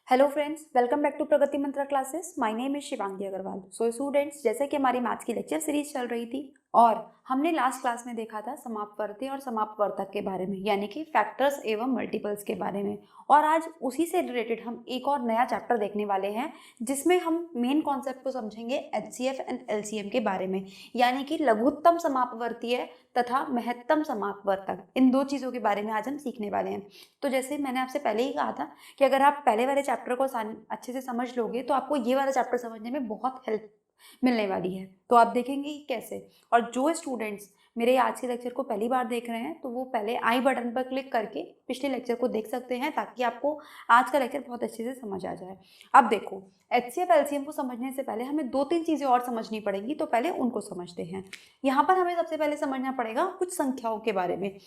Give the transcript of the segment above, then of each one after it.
Hello friends, welcome back to Pragati Mantra classes. My name is Shivangi Agrawal. So students, जैसे कि हमारी maths की लेक्चर सीरीज चल रही थी और हमने लास्ट क्लास में देखा था समापवर्ती और समापवर्तक के बारे में, यानी कि फैक्टर्स एवं मल्टीपल्स के बारे में। और आज उसी से रिलेटेड हम एक और नया चैप्टर देखने वाले हैं जिसमें हम मेन कॉन्सेप्ट को समझेंगे एचसीएफ एंड एलसीएम के बारे में, यानी कि लघुत्तम समापवर्तीय तथा महत्तम समापवर्तक। इन दो चीज़ों के बारे में आज हम सीखने वाले हैं। तो जैसे मैंने आपसे पहले ही कहा था कि अगर आप पहले वाले चैप्टर को अच्छे से समझ लोगे तो आपको ये वाला चैप्टर समझने में बहुत हेल्प मिलने वाली है। तो आप देखेंगे कि कैसे। और जो स्टूडेंट्स मेरे आज के लेक्चर को पहली बार देख रहे हैं तो वो पहले आई बटन पर क्लिक करके पिछले लेक्चर को देख सकते हैं, ताकि आपको आज का लेक्चर बहुत अच्छे से समझ आ जाए। अब देखो, एचसीएफ एलसीएम को समझने से पहले हमें दो तीन चीज़ें और समझनी पड़ेंगी, तो पहले उनको समझते हैं। यहाँ पर हमें सबसे पहले समझना पड़ेगा कुछ संख्याओं के बारे में।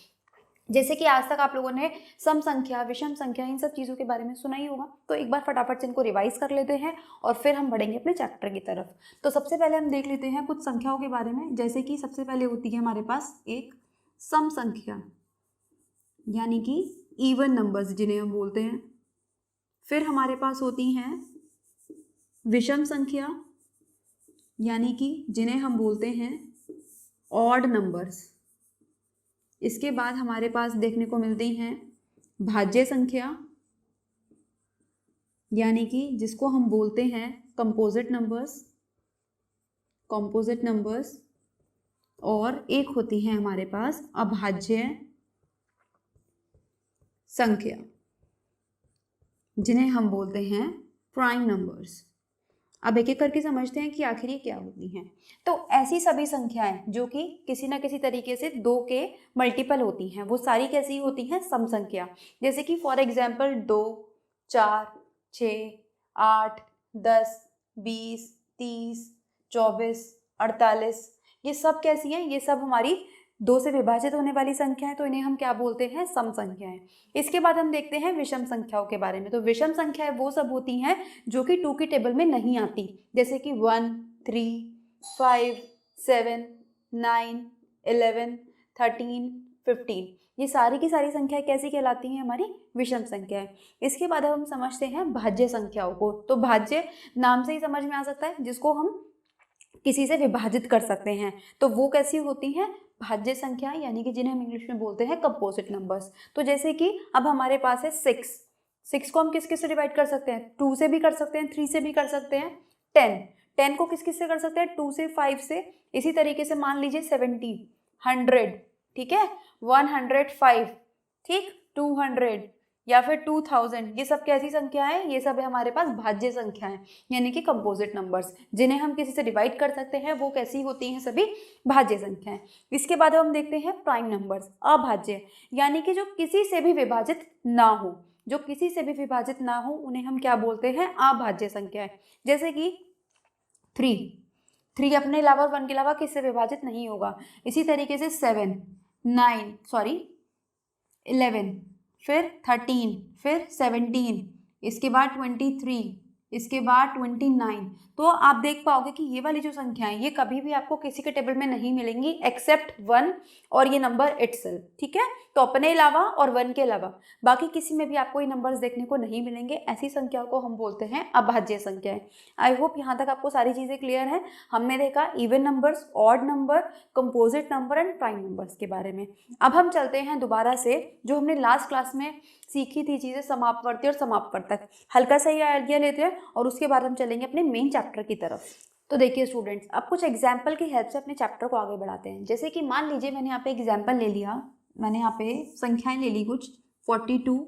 जैसे कि आज तक आप लोगों ने सम संख्या, विषम संख्या, इन सब चीज़ों के बारे में सुना ही होगा। तो एक बार फटाफट से इनको रिवाइज कर लेते हैं और फिर हम बढ़ेंगे अपने चैप्टर की तरफ। तो सबसे पहले हम देख लेते हैं कुछ संख्याओं के बारे में। जैसे कि सबसे पहले होती है हमारे पास एक सम संख्या, यानी कि इवन नंबर्स जिन्हें हम बोलते हैं। फिर हमारे पास होती हैं विषम संख्या, यानी कि जिन्हें हम बोलते हैं ऑड नंबर्स। इसके बाद हमारे पास देखने को मिलती हैं भाज्य संख्या, यानी कि जिसको हम बोलते हैं कंपोजिट नंबर्स। और एक होती है हमारे पास अभाज्य संख्या, जिन्हें हम बोलते हैं प्राइम नंबर्स। अब एक एक करके समझते हैं कि आखिर ये क्या होती हैं। तो ऐसी सभी संख्याएं जो कि किसी ना किसी तरीके से दो के मल्टीपल होती हैं, वो सारी कैसी होती हैं? सम संख्या। जैसे कि फॉर एग्जाम्पल 2, 4, 6, 8, 10, 20, 30, 24, 48, ये सब कैसी हैं? ये सब हमारी दो से विभाजित होने वाली संख्या है, तो इन्हें हम क्या बोलते हैं? सम संख्याएं। इसके बाद हम देखते हैं विषम संख्याओं के बारे में। तो विषम संख्याएं वो सब होती हैं जो कि 2 की टेबल में नहीं आती, जैसे कि 1, 3, 5, 7, 9, 11, 13, 15। ये सारी की सारी संख्याएं कैसी कहलाती हैं? हमारी विषम संख्याएं। इसके बाद हम समझते हैं भाज्य संख्याओं को। तो भाज्य नाम से ही समझ में आ सकता है, जिसको हम किसी से विभाजित कर सकते हैं। तो वो कैसी होती हैं? भाज्य संख्या, यानी कि जिन्हें हम इंग्लिश में बोलते हैं कंपोजिट नंबर्स। तो जैसे कि अब हमारे पास है 6 को हम किस किस से डिवाइड कर सकते हैं? 2 से भी कर सकते हैं, 3 से भी कर सकते हैं। 10 को किस किस से कर सकते हैं? 2 से, 5 से। इसी तरीके से मान लीजिए 70, 100, ठीक है, 105, ठीक, 200 या फिर 2000। ये सब कैसी संख्याएं? ये सब है हमारे पास भाज्य संख्याएं, यानी कि कंपोजिट नंबर्स, जिन्हें हम किसी से डिवाइड कर सकते हैं। वो कैसी होती हैं? सभी भाज्य संख्याएं। इसके बाद हम देखते हैं प्राइम नंबर्स, अभाज्य, यानी कि जो किसी से भी विभाजित ना हो। जो किसी से भी विभाजित ना हो उन्हें हम क्या बोलते हैं? अभाज्य संख्याएं। जैसे कि 3 अपने अलावा और 1 के अलावा किससे विभाजित नहीं होगा। इसी तरीके से 7, 11, फिर 13, फिर 17, इसके बाद 23, इसके बाद 29। तो आप देख पाओगे कि ये वाली जो संख्याएं ये कभी भी आपको किसी के टेबल में नहीं मिलेंगी एक्सेप्ट 1 और ये नंबर इटसेल्फ, ठीक है। तो अपने अलावा और 1 के अलावा बाकी किसी में भी आपको ये नंबर्स देखने को नहीं मिलेंगे। ऐसी संख्याओं को हम बोलते हैं अभाज्य संख्याएं। आई होप यहाँ तक आपको सारी चीज़ें क्लियर हैं। हमने देखा even numbers, odd number, composite number and prime numbers के बारे में। अब हम चलते हैं दोबारा से जो हमने लास्ट क्लास में सीखी थी चीज़ें, समापवर्ती और समापवर्तक। हल्का सा ही आइडिया लेते हैं और उसके बाद हम चलेंगे अपने मेन चैप्टर की तरफ। तो देखिए स्टूडेंट्स, अब कुछ एग्जाम्पल की हेल्प से अपने चैप्टर को आगे बढ़ाते हैं। जैसे कि मान लीजिए मैंने यहाँ पे एग्जाम्पल ले लिया, मैंने यहाँ पे संख्याएं ले ली कुछ 42,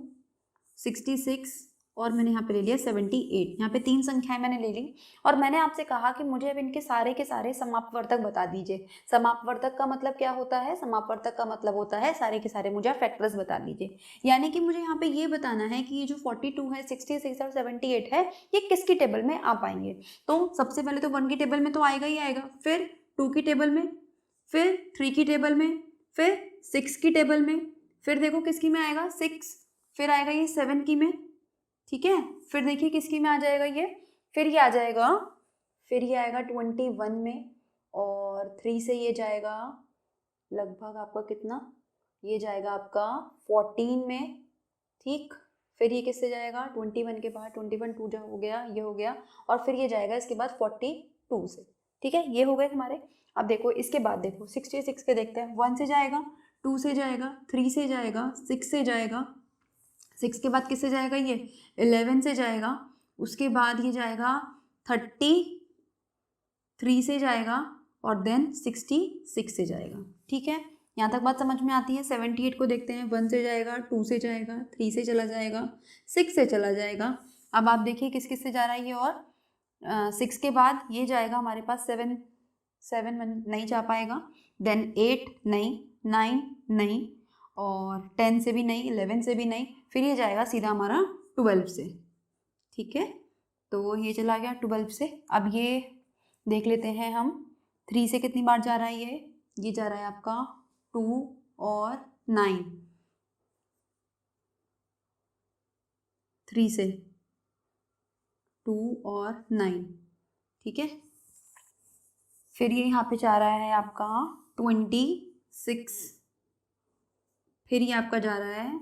66 और मैंने यहाँ पे ले लिया 78। यहाँ पे 3 संख्याएं मैंने ले ली और मैंने आपसे कहा कि मुझे अब इनके सारे के सारे समापवर्तक बता दीजिए। समापवर्तक का मतलब क्या होता है? समापवर्तक का मतलब होता है सारे के सारे मुझे फैक्टर्स बता दीजिए। यानी कि मुझे यहाँ पे ये बताना है कि ये जो 42 है, 66 और 78 है, ये किसकी टेबल में आ पाएंगे। तो सबसे पहले तो 1 की टेबल में तो आएगा ही आएगा, फिर 2 की टेबल में, फिर 3 की टेबल में, फिर 6 की टेबल में, फिर देखो किसकी में आएगा? 6, फिर आएगा ये 7 की में, ठीक है। फिर देखिए किसकी में आ जाएगा ये? फिर ये आ जाएगा 21 में, और 3 से ये जाएगा लगभग आपका कितना? ये जाएगा आपका 14 में, ठीक। फिर ये किससे जाएगा 21 के बाद 21 2 जा हो गया, ये हो गया, और फिर ये जाएगा इसके बाद 42 से। ठीक है, ये हो गए हमारे। अब देखो इसके बाद देखो 66 के देखते हैं। 1 से जाएगा, 2 से जाएगा, 3 से जाएगा, 6 से जाएगा, 6 के बाद किससे जाएगा ये 11 से जाएगा, उसके बाद ये जाएगा 33 से जाएगा और देन 66 से जाएगा। ठीक है, यहाँ तक बात समझ में आती है। 78 को देखते हैं। 1 से जाएगा, 2 से जाएगा, 3 से चला जाएगा, 6 से चला जाएगा। अब आप देखिए किस किस से जा रहा है ये, और 6 के बाद ये जाएगा हमारे पास 7 नहीं जा पाएगा, देन 8 नहीं, 9 नहीं, और 10 से भी नहीं, 11 से भी नहीं, फिर ये जाएगा सीधा हमारा 12 से। ठीक है, तो ये चला गया 12 से। अब ये देख लेते हैं हम 3 से कितनी बार जा रहा है ये जा रहा है आपका 2 और 9, 3 से 2 और 9। ठीक है, फिर ये यहाँ पे जा रहा है आपका 26, फिर ये आपका जा रहा है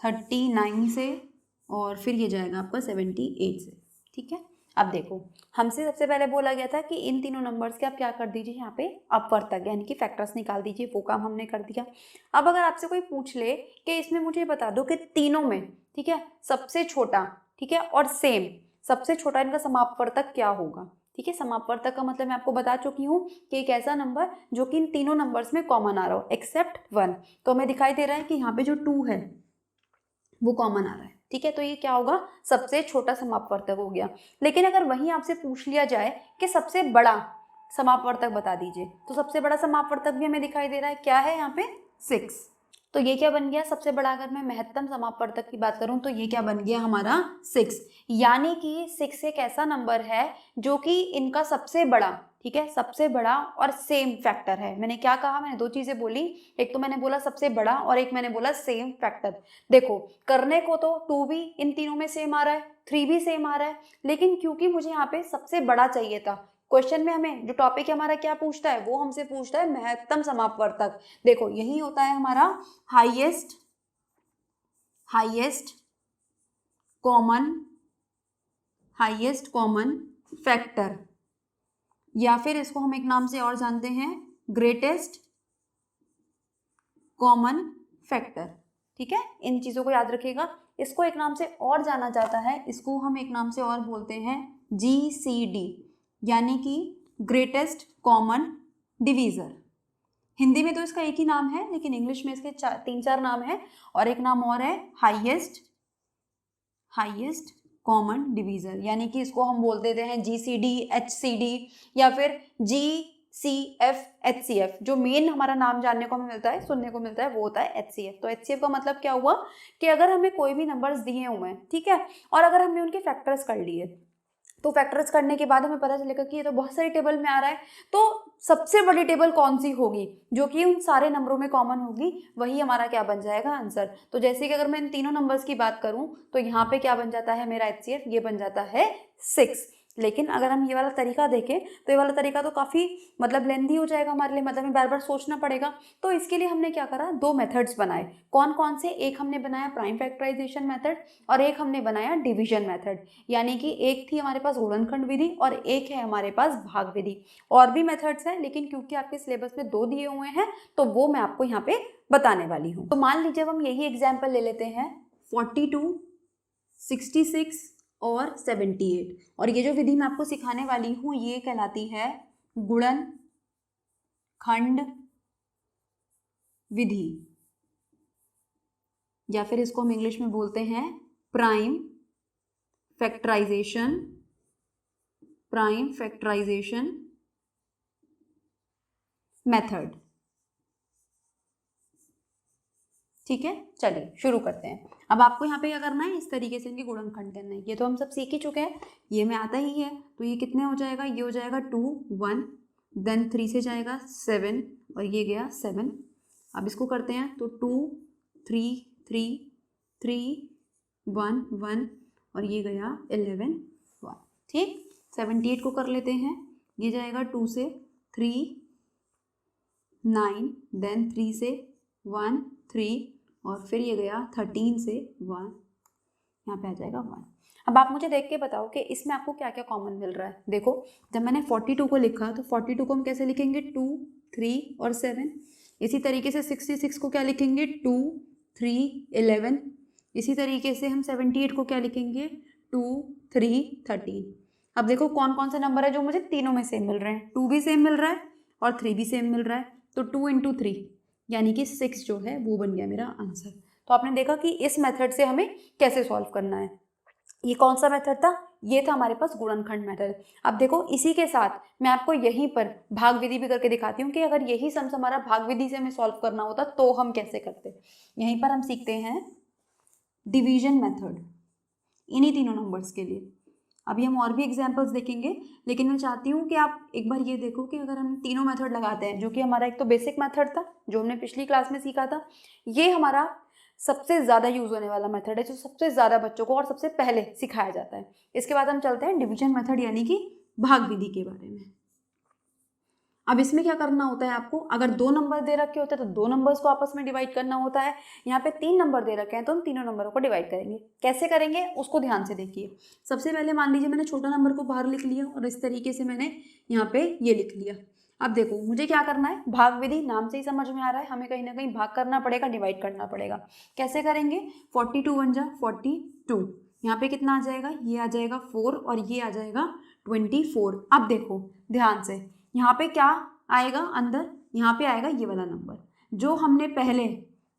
39 से, और फिर ये जाएगा आपका 78 से। ठीक है, अब देखो हमसे सबसे पहले बोला गया था कि इन तीनों नंबर्स के आप क्या कर दीजिए यहाँ पे अपवर्तक यानी कि फैक्टर्स निकाल दीजिए, वो काम हमने कर दिया। अब अगर आपसे कोई पूछ ले कि इसमें मुझे बता दो कि तीनों में, ठीक है, सबसे छोटा, ठीक है, और सेम सबसे छोटा इनका समापवर्तक क्या होगा। ठीक है, समापवर्तक का मतलब मैं आपको बता चुकी हूँ कि एक ऐसा नंबर जो कि इन तीनों नंबर्स में कॉमन आ रहा हो एक्सेप्ट 1। तो हमें दिखाई दे रहा है कि यहाँ पे जो 2 है वो कॉमन आ रहा है। ठीक है, तो ये क्या होगा, सबसे छोटा समापवर्तक हो गया। लेकिन अगर वहीं आपसे पूछ लिया जाए कि सबसे बड़ा समापवर्तक बता दीजिए, तो सबसे बड़ा समापवर्तक भी हमें दिखाई दे रहा है, क्या है यहाँ पे 6। तो ये क्या बन गया सबसे बड़ा, अगर मैं महत्तम समापवर्तक की बात करूं तो ये क्या बन गया हमारा 6। यानी कि 6 एक ऐसा नंबर है जो कि इनका सबसे बड़ा, ठीक है, सबसे बड़ा और सेम फैक्टर है। मैंने क्या कहा, मैंने 2 चीजें बोली, एक तो मैंने बोला सबसे बड़ा और एक मैंने बोला सेम फैक्टर। देखो करने को तो 2 भी इन तीनों में सेम आ रहा है, 3 भी सेम आ रहा है, लेकिन क्योंकि मुझे यहाँ पे सबसे बड़ा चाहिए था, क्वेश्चन में हमें जो टॉपिक है हमारा क्या पूछता है, वो हमसे पूछता है महत्तम समापवर्तक। देखो यही होता है हमारा हाईएस्ट कॉमन फैक्टर, या फिर इसको हम एक नाम से और जानते हैं ग्रेटेस्ट कॉमन फैक्टर। ठीक है, इन चीजों को याद रखिएगा। इसको एक नाम से और जाना जाता है, इसको हम एक नाम से और बोलते हैं GCD, यानी कि ग्रेटेस्ट कॉमन डिवीजर। हिंदी में तो इसका एक ही नाम है, लेकिन इंग्लिश में इसके 3-4 नाम है, और एक नाम और है हाईएस्ट कॉमन डिवीजर, यानी कि इसको हम बोल देते हैं GCD, HCD, या फिर GCF, HCF। जो मेन हमारा नाम जानने को हमें मिलता है, सुनने को मिलता है, वो होता है HCF। तो HCF का मतलब क्या हुआ कि अगर हमें कोई भी नंबर्स दिए हुए हैं, ठीक है, और अगर हमने उनके फैक्टर्स कर लिए, तो फैक्टर्स करने के बाद हमें पता चलेगा कि ये तो बहुत सारी टेबल में आ रहा है, तो सबसे बड़ी टेबल कौन सी होगी जो कि उन सारे नंबरों में कॉमन होगी, वही हमारा क्या बन जाएगा आंसर। तो जैसे कि अगर मैं इन तीनों नंबर्स की बात करूं तो यहाँ पे क्या बन जाता है मेरा HCF, ये बन जाता है 6। लेकिन अगर हम ये वाला तरीका देखें तो ये वाला तरीका तो काफ़ी मतलब लेंदी हो जाएगा हमारे लिए, मतलब हमें बार बार सोचना पड़ेगा। तो इसके लिए हमने क्या करा, 2 मेथड्स बनाए। कौन कौन से, एक हमने बनाया प्राइम फैक्टराइजेशन मेथड और एक हमने बनाया डिवीजन मेथड। यानी कि एक थी हमारे पास गुणनखंड विधि और एक है हमारे पास भाग विधि। और भी मेथड्स हैं, लेकिन क्योंकि आपके सिलेबस में 2 दिए हुए हैं तो वो मैं आपको यहाँ पे बताने वाली हूँ। तो मान लीजिए हम यही एग्जाम्पल ले लेते हैं 42, 66 और 78, और ये जो विधि मैं आपको सिखाने वाली हूँ ये कहलाती है गुणनखंड विधि, या फिर इसको हम इंग्लिश में बोलते हैं प्राइम फैक्टराइजेशन मेथड। ठीक है, चलिए शुरू करते हैं। अब आपको यहाँ पे क्या करना है, इस तरीके से इनके गुणनखंड करना है। ये तो हम सब सीख ही चुके हैं, ये में आता ही है। तो ये कितने हो जाएगा, ये हो जाएगा 2 1, देन 3 से जाएगा 7 और ये गया 7। अब इसको करते हैं तो 2 3 3 3 1 1 और ये गया 11 1। ठीक, 78 को कर लेते हैं, ये जाएगा 2 से 3 9, देन 3 से 1 3 और फिर ये गया 13 से 1, यहाँ पे आ जाएगा 1। अब आप मुझे देख के बताओ कि इसमें आपको क्या क्या कॉमन मिल रहा है। देखो जब मैंने 42 को लिखा तो 42 को हम कैसे लिखेंगे, 2, 3 और 7। इसी तरीके से 66 को क्या लिखेंगे, 2, 3, 11। इसी तरीके से हम 78 को क्या लिखेंगे, 2, 3, 13। अब देखो कौन कौन से नंबर है जो मुझे तीनों में सेम मिल रहे हैं। 2 भी सेम मिल रहा है और 3 भी सेम मिल रहा है, तो 2 × 3 यानी कि 6 जो है वो बन गया मेरा आंसर। तो आपने देखा कि इस मेथड से हमें कैसे सॉल्व करना है। ये कौन सा मेथड था, ये था हमारे पास गुणनखंड मेथड। अब देखो इसी के साथ मैं आपको यहीं पर भाग विधि भी करके दिखाती हूँ कि अगर यही सम्स हमारा भाग विधि से हमें सॉल्व करना होता तो हम कैसे करते। यहीं पर हम सीखते हैं डिवीजन मेथड इन्हीं तीनों नंबर्स के लिए। अभी हम और भी एग्जाम्पल्स देखेंगे, लेकिन मैं चाहती हूँ कि आप एक बार ये देखो कि अगर हम तीनों मेथड लगाते हैं, जो कि हमारा एक तो बेसिक मेथड था जो हमने पिछली क्लास में सीखा था, ये हमारा सबसे ज़्यादा यूज़ होने वाला मेथड है जो सबसे ज़्यादा बच्चों को और सबसे पहले सिखाया जाता है। इसके बाद हम चलते हैं डिवीजन मेथड यानी कि भाग विधि के बारे में। अब इसमें क्या करना होता है आपको, अगर 2 नंबर दे रखे होते हैं तो 2 नंबर्स को आपस में डिवाइड करना होता है। यहाँ पे 3 नंबर दे रखे हैं तो हम तीनों नंबरों को डिवाइड करेंगे। कैसे करेंगे उसको ध्यान से देखिए। सबसे पहले मान लीजिए मैंने छोटा नंबर को बाहर लिख लिया और इस तरीके से मैंने यहाँ पे ये लिख लिया। अब देखो मुझे क्या करना है, भाग विधि नाम से ही समझ में आ रहा है, हमें कहीं ना कहीं भाग करना पड़ेगा, डिवाइड करना पड़ेगा। कैसे करेंगे, 42 × 1 = 42। यहाँ पे कितना आ जाएगा, ये आ जाएगा 4 और ये आ जाएगा 24। अब देखो ध्यान से, यहाँ पे क्या आएगा अंदर, यहाँ पे आएगा ये वाला नंबर जो हमने पहले,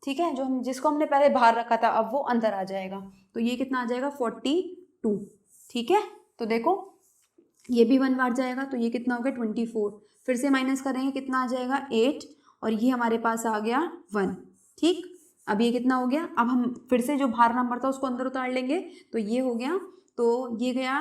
ठीक है, जो हम जिसको हमने पहले बाहर रखा था, अब वो अंदर आ जाएगा। तो ये कितना आ जाएगा 42, ठीक है। तो देखो ये भी 1 बार जाएगा तो ये कितना हो गया 24। फिर से माइनस करेंगे कितना आ जाएगा 8 और ये हमारे पास आ गया 1, ठीक। अब ये कितना हो गया, अब हम फिर से जो बाहर नंबर था उसको अंदर उतार लेंगे तो ये हो गया, तो ये गया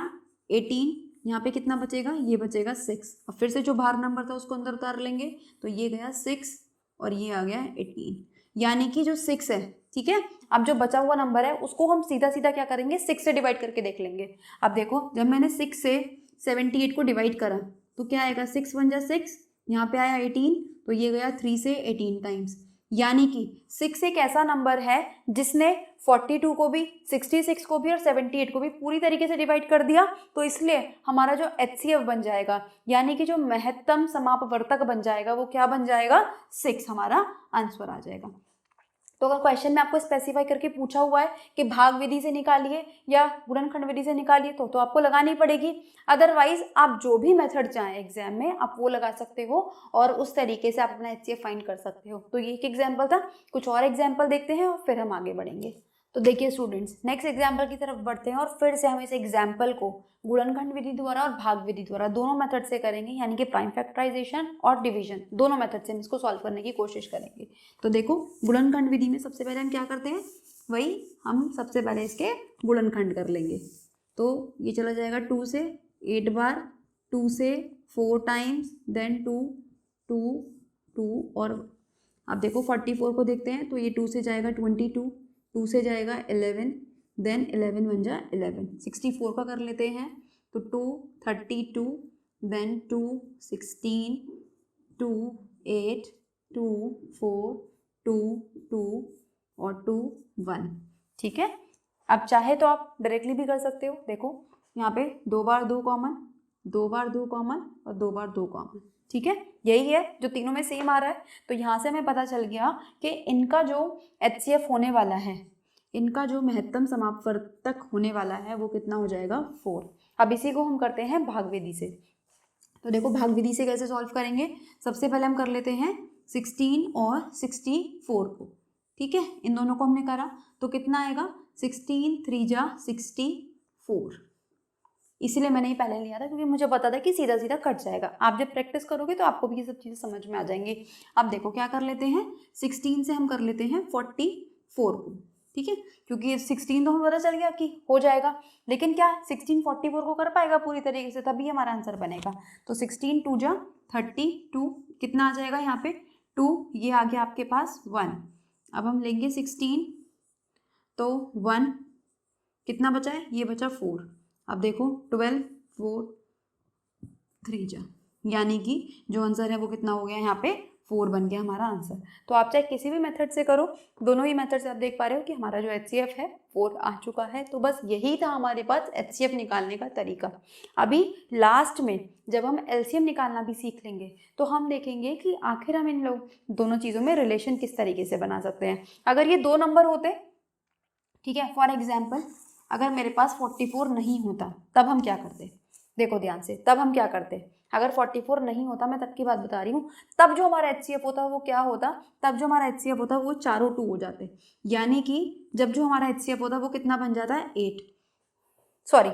18, यहाँ पे कितना बचेगा, ये बचेगा 6। अब फिर से जो बाहर नंबर था उसको अंदर उतार लेंगे तो ये गया 6 और ये आ गया 18, यानी कि जो 6 है, ठीक है। अब जो बचा हुआ नंबर है उसको हम सीधा सीधा क्या करेंगे, 6 से डिवाइड करके देख लेंगे। अब देखो जब मैंने 6 से 78 को डिवाइड करा तो क्या आएगा, 6 × 1 = 6, यहाँ पे आया 18 तो ये गया 3 से 18 टाइम्स, यानी कि 6 एक ऐसा नंबर है जिसने 42 को भी, 66 को भी और 78 को भी पूरी तरीके से डिवाइड कर दिया। तो इसलिए हमारा जो HCF बन जाएगा, यानी कि जो महत्तम समापवर्तक बन जाएगा, वो क्या बन जाएगा, 6 हमारा आंसर आ जाएगा। तो अगर क्वेश्चन में आपको स्पेसिफाई करके पूछा हुआ है कि भाग विधि से निकालिए या गुणनखंड विधि से निकालिए तो आपको लगानी पड़ेगी। अदरवाइज आप जो भी मेथड चाहें एग्जाम में आप वो लगा सकते हो और उस तरीके से आप अपना HCF फाइंड कर सकते हो। तो ये एक एग्जाम्पल था, कुछ और एग्जाम्पल देखते हैं और फिर हम आगे बढ़ेंगे। तो देखिए स्टूडेंट्स, नेक्स्ट एग्जाम्पल की तरफ बढ़ते हैं और फिर से हम इस एग्जाम्पल को गुणनखंड विधि द्वारा और भाग विधि द्वारा दोनों मेथड से करेंगे, यानी कि प्राइम फैक्टराइजेशन और डिवीजन, दोनों मेथड से हम इसको सॉल्व करने की कोशिश करेंगे। तो देखो गुणनखंड विधि में सबसे पहले हम क्या करते हैं, वही हम सबसे पहले इसके गुणनखंड कर लेंगे। तो ये चला जाएगा 2 से 8 बार, 2 से 4 टाइम्स, देन 2, 2, 2 और अब देखो 44 को देखते हैं तो ये 2 से जाएगा 22, 2 से जाएगा 11, देन 11 × 1 = 11। 64 का कर लेते हैं तो 2, 32, देन 2, 16, 2, 8, 2, 4, 2, 2 और 2, 1, ठीक है। अब चाहे तो आप डायरेक्टली भी कर सकते हो। देखो यहाँ पे 2 बार 2 कॉमन, 2 बार 2 कॉमन और 2 बार 2 कॉमन, ठीक है, यही है जो तीनों में सेम आ रहा है। तो यहाँ से हमें पता चल गया कि इनका जो HCF होने वाला है, इनका जो महत्तम समापवर्तक होने वाला है वो कितना हो जाएगा 4। अब इसी को हम करते हैं भाग विधि से। तो देखो भाग विधि से कैसे सॉल्व करेंगे, सबसे पहले हम कर लेते हैं 16 और 64 को, ठीक है। इन दोनों को हमने करा तो कितना आएगा, 16 × 3 = 64। इसीलिए मैंने ये पहले लिया था क्योंकि मुझे पता था कि सीधा सीधा कट जाएगा। आप जब प्रैक्टिस करोगे तो आपको भी ये सब चीज़ें समझ में आ जाएंगी। अब देखो क्या कर लेते हैं, 16 से हम कर लेते हैं 44 को, ठीक है, क्योंकि 16 तो हमें पता चल गया कि हो जाएगा, लेकिन क्या 16 44 को कर पाएगा पूरी तरीके से, तभी हमारा आंसर बनेगा। तो 16 × 2 = 32, कितना आ जाएगा यहाँ पे 2, ये आ गया आपके पास 1। अब हम लेंगे 16 तो 1, कितना बचा है, ये बचा 4। अब देखो 12, 4, 3 = यानी कि जो आंसर है वो कितना हो गया यहाँ पे 4 बन गया हमारा आंसर। तो आप चाहे किसी भी मेथड से करो, दोनों ही मेथड से आप देख पा रहे हो कि हमारा जो HCF है 4 आ चुका है। तो बस यही था हमारे पास HCF निकालने का तरीका। अभी लास्ट में जब हम LCM निकालना भी सीख लेंगे तो हम देखेंगे कि आखिर हम इन लोग दोनों चीज़ों में रिलेशन किस तरीके से बना सकते हैं। अगर ये 2 नंबर होते, ठीक है, फॉर एग्जाम्पल अगर मेरे पास 44 नहीं होता तब हम क्या करते, देखो ध्यान से, तब हम क्या करते, अगर 44 नहीं होता, मैं तब की बात बता रही हूँ, तब जो हमारा HCF होता वो क्या होता, तब जो हमारा HCF होता वो चारों 2 हो जाते। यानी कि जब जो हमारा HCF होता वो कितना बन जाता है, 8, सॉरी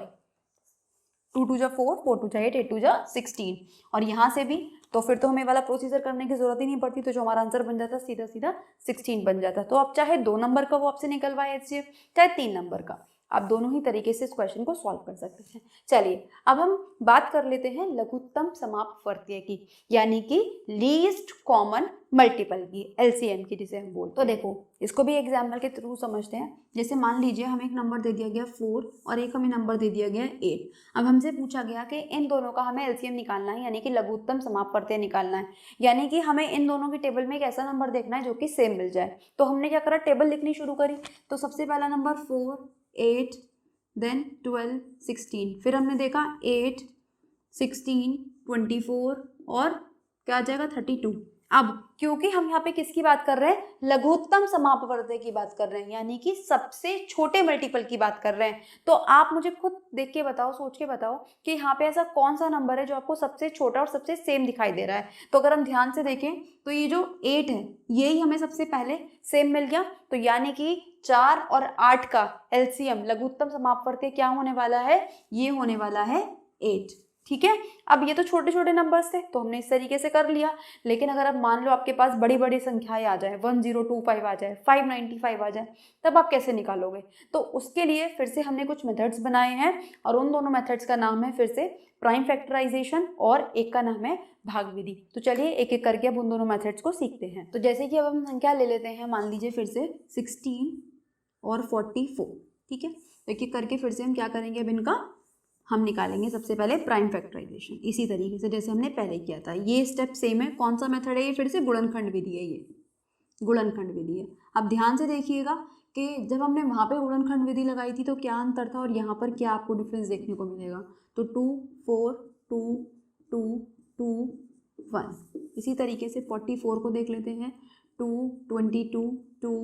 2 2 जा 4, 4 2 जा 8, 8 2 जा 16। और यहाँ से भी तो फिर तो हमें वाला प्रोसीजर करने की जरूरत ही नहीं पड़ती, तो जो हमारा आंसर बन जाता सीधा सीधा 16 बन जाता। तो अब चाहे 2 नंबर का वो आपसे निकलवाए HCF, चाहे 3 नंबर का, आप दोनों ही तरीके से इस क्वेश्चन को सॉल्व कर सकते हैं। चलिए अब हम बात कर लेते हैं लघुत्तम समापवर्तीय की, यानी कि लीस्ट कॉमन मल्टीपल की, LCM की जिसे हम बोलते हैं। तो देखो इसको भी एग्जाम्पल के थ्रू समझते हैं। जैसे मान लीजिए हमें एक नंबर दे दिया गया 4 और एक हमें नंबर दे दिया गया 8। अब हमसे पूछा गया कि इन दोनों का हमें LCM निकालना है, यानी कि लघुत्तम समापवर्तीय निकालना है, यानी कि हमें इन दोनों की टेबल में एक ऐसा नंबर देखना है जो कि सेम मिल जाए। तो हमने क्या करा, टेबल लिखनी शुरू करी। तो सबसे पहला नंबर 4, 8, देन 12, 16, फिर हमने देखा 8, 16, 24 और क्या आ जाएगा 32। अब क्योंकि हम यहाँ पे किसकी बात कर रहे हैं, लघुत्तम समापवर्तीय की बात कर रहे हैं, यानी कि सबसे छोटे मल्टीपल की बात कर रहे हैं। तो आप मुझे खुद देख के बताओ, सोच के बताओ कि यहाँ पे ऐसा कौन सा नंबर है जो आपको सबसे छोटा और सबसे सेम दिखाई दे रहा है। तो अगर हम ध्यान से देखें तो ये जो 8 है यही हमें सबसे पहले सेम मिल गया। तो यानी कि 4 और 8 का LCM लघुत्तम समापवर्तीय क्या होने वाला है, ये होने वाला है 8। ठीक है, अब ये तो छोटे छोटे नंबर्स थे तो हमने इस तरीके से कर लिया। लेकिन अगर अब मान लो आपके पास बड़ी बड़ी संख्याएं आ जाए, 1025 आ जाए, 595 आ जाए, तब आप कैसे निकालोगे। तो उसके लिए फिर से हमने कुछ मेथड्स बनाए हैं और उन दोनों मेथड्स का नाम है फिर से प्राइम फैक्टराइजेशन और एक का नाम है भाग विधि। तो चलिए एक एक करके अब उन दोनों मेथड्स को सीखते हैं। तो जैसे कि अब हम संख्या ले लेते हैं, मान लीजिए फिर से 16 और 44। ठीक है, एक एक करके फिर से हम क्या करेंगे, अब इनका हम निकालेंगे सबसे पहले प्राइम फैक्टराइजेशन, इसी तरीके से जैसे हमने पहले किया था। ये स्टेप सेम है। कौन सा मेथड है ये, फिर से गुणनखंड विधि है, ये गुणनखंड विधि है। अब ध्यान से देखिएगा कि जब हमने वहाँ पे गुणनखंड विधि लगाई थी तो क्या अंतर था और यहाँ पर क्या आपको डिफरेंस देखने को मिलेगा। तो 2 4 2 2 2 1। इसी तरीके से 44 को देख लेते हैं, 2 22 2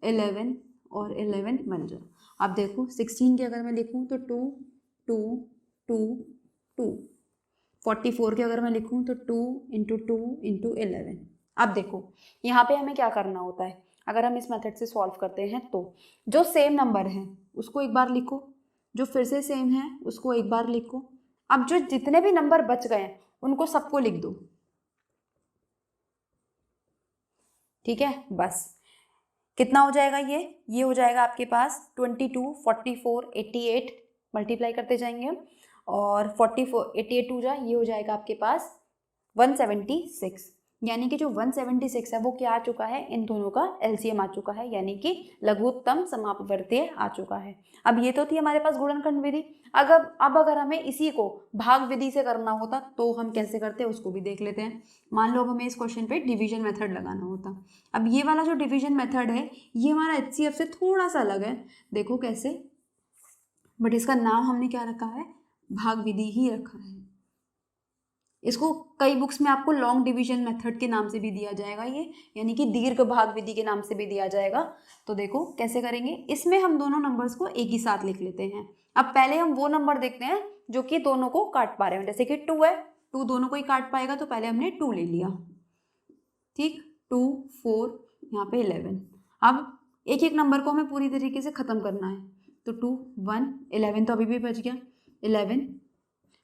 11 और 11 बन जाए। अब देखो 16 की अगर मैं लिखूँ तो 2 2 2 2, 44 की अगर मैं लिखूँ तो 2 × 2 × 11। अब देखो यहाँ पे हमें क्या करना होता है, अगर हम इस मेथड से सॉल्व करते हैं तो जो सेम नंबर है उसको एक बार लिखो, जो फिर से सेम है उसको एक बार लिखो। अब जो जितने भी नंबर बच गए उनको सबको लिख दो। ठीक है, बस कितना हो जाएगा ये हो जाएगा आपके पास 22 44 88, मल्टीप्लाई करते जाएंगे और 44 88 टू जा, ये हो जाएगा आपके पास 176। यानी कि जो 176 है वो क्या आ चुका है, इन दोनों का LCM आ चुका है, यानी कि लघुत्तम समापवर्तीय आ चुका है। अब ये तो थी हमारे पास गुणनखंड विधि। अब अगर हमें इसी को भाग विधि से करना होता तो हम कैसे करते हैं उसको भी देख लेते हैं। मान लो अब हमें इस क्वेश्चन पे डिवीजन मेथड लगाना होता। अब ये वाला जो डिवीजन मेथड है ये हमारा HCF से थोड़ा सा अलग है, देखो कैसे, बट इसका नाम हमने क्या रखा है, भाग विधि ही रखा है। इसको कई बुक्स में आपको लॉन्ग डिवीजन मेथड के नाम से भी दिया जाएगा, ये यानी कि दीर्घ भाग विधि के नाम से भी दिया जाएगा। तो देखो कैसे करेंगे, इसमें हम दोनों नंबर्स को एक ही साथ लिख लेते हैं। अब पहले हम वो नंबर देखते हैं जो कि दोनों को काट पा रहे हैं, जैसे कि 2 है, 2 दोनों को ही काट पाएगा तो पहले हमने 2 ले लिया। ठीक, 2 4 यहाँ पे 11। अब एक एक नंबर को हमें पूरी तरीके से ख़त्म करना है। तो 2 1 11 तो अभी भी बच गया 11।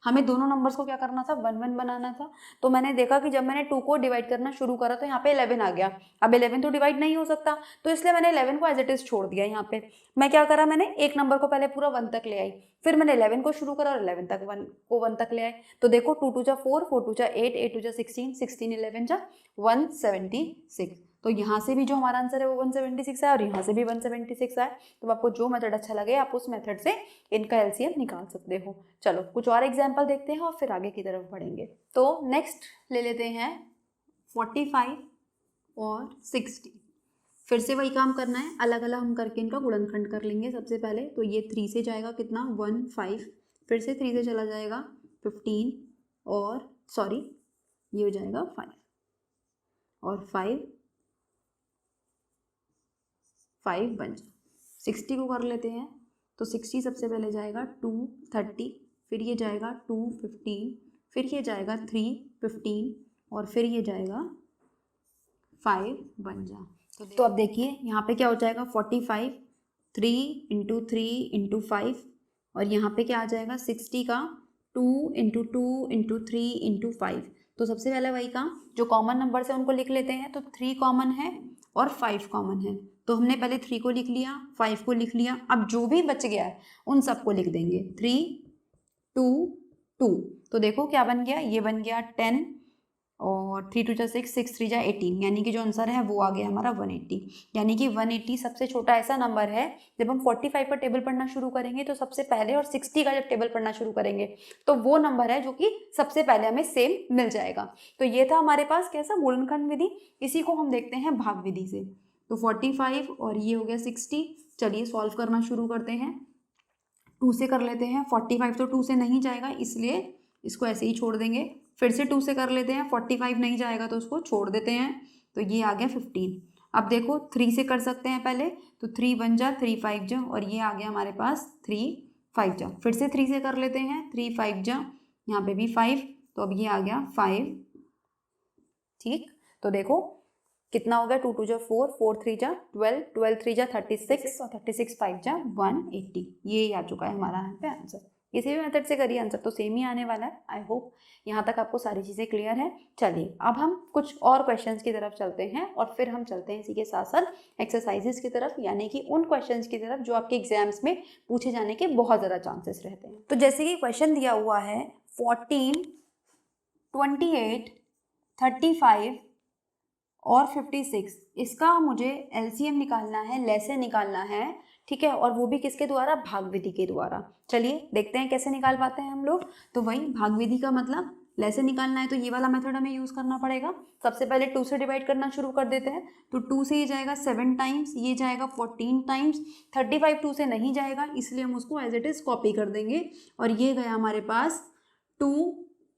हमें दोनों नंबर्स को क्या करना था, 1 1 बनाना था। तो मैंने देखा कि जब मैंने 2 को डिवाइड करना शुरू करा तो यहाँ पे 11 आ गया। अब 11 तो डिवाइड नहीं हो सकता, तो इसलिए मैंने 11 को एज इट इज छोड़ दिया। यहाँ पे मैं क्या करा, मैंने एक नंबर को पहले पूरा 1 तक ले आई, फिर मैंने 11 को शुरू करा और 11 तक 1 को 1 तक ले आए। तो देखो 2 2 जा 4, 4 2 जा 8, 8 2 जा 16, 16 11 जा 176। तो यहाँ से भी जो हमारा आंसर है वो 176 है और यहाँ से भी 176 है। तो आपको जो मेथड अच्छा लगे आप उस मेथड से इनका LCM निकाल सकते हो। चलो कुछ और एग्जाम्पल देखते हैं और फिर आगे की तरफ बढ़ेंगे। तो नेक्स्ट ले लेते हैं 45 और 60। फिर से वही काम करना है, अलग अलग हम करके इनका गुणनखंड कर लेंगे। सबसे पहले तो ये 3 से जाएगा कितना 1 5, फिर से 3 से चला जाएगा 15 और सॉरी ये हो जाएगा 5 और 5 बन जाए। 60 को कर लेते हैं तो 60 सबसे पहले जाएगा 2 30, फिर ये जाएगा 2 15, फिर ये जाएगा 3 15 और फिर ये जाएगा 5 बन जा। तो अब देखिए यहाँ पे क्या हो जाएगा 45, 3 × 3 × 5 और यहाँ पे क्या आ जाएगा 60 का 2 × 2 × 3 × 5। तो सबसे पहले वही काम, जो कॉमन नंबर है उनको लिख लेते हैं। तो 3 कॉमन है और 5 कॉमन है, तो हमने पहले 3 को लिख लिया, 5 को लिख लिया। अब जो भी बच गया है उन सबको लिख देंगे 3 2 2। तो देखो क्या बन गया, ये बन गया 10 और 3 2 6 6 3 18, यानी कि जो आंसर है वो आ गया हमारा 180। यानी कि 180 सबसे छोटा ऐसा नंबर है। जब हम 45 का टेबल पढ़ना शुरू करेंगे तो सबसे पहले, और 60 का जब टेबल पढ़ना शुरू करेंगे तो वो नंबर है जो कि सबसे पहले हमें सेम मिल जाएगा। तो ये था हमारे पास कैसा गुणनखंड विधि। इसी को हम देखते हैं भाग विधि से। तो 45 और ये हो गया 60। चलिए सॉल्व करना शुरू करते हैं। 2 से कर लेते हैं। 45 तो 2 से नहीं जाएगा, इसलिए इसको ऐसे ही छोड़ देंगे। फिर से 2 से कर लेते हैं। 45 नहीं जाएगा तो उसको छोड़ देते हैं। तो ये आ गया 15। अब देखो 3 से कर सकते हैं पहले, तो 3 बन जा, 3 5 जा और ये आ गया हमारे पास 3 5 जा। फिर से 3 से कर लेते हैं। 3 5 जा, यहाँ पे भी 5, तो अब ये आ गया 5। ठीक, तो देखो कितना हो गया 2 2 जा 4, 4 3 जा 12, 12 3 जा 36 और 36 5 जा 180। ये आ चुका है हमारा यहाँ पे आंसर। किसी भी मेथड से करिए आंसर तो सेम ही आने वाला है। आई होप यहाँ तक आपको सारी चीज़ें क्लियर है। चलिए अब हम कुछ और क्वेश्चंस की तरफ चलते हैं और फिर हम चलते हैं इसी के साथ साथ एक्सरसाइजेस की तरफ, यानी कि उन क्वेश्चंस की तरफ जो आपके एग्जाम्स में पूछे जाने के बहुत ज़्यादा चांसेस रहते हैं। तो जैसे कि क्वेश्चन दिया हुआ है 14 28 35 और 56, इसका मुझे एलसीएम निकालना है, लैसे निकालना है। ठीक है, और वो भी किसके द्वारा, भाग विधि के द्वारा। चलिए देखते हैं कैसे निकाल पाते हैं हम लोग। तो वही भाग विधि का मतलब लैसे निकालना है, तो ये वाला मेथड हमें यूज़ करना पड़ेगा। सबसे पहले 2 से डिवाइड करना शुरू कर देते हैं। तो 2 से ये जाएगा 7 टाइम्स, ये जाएगा 14 टाइम्स। 35 2 से नहीं जाएगा, इसलिए हम उसको एज इट इज़ कॉपी कर देंगे और ये गया हमारे पास 2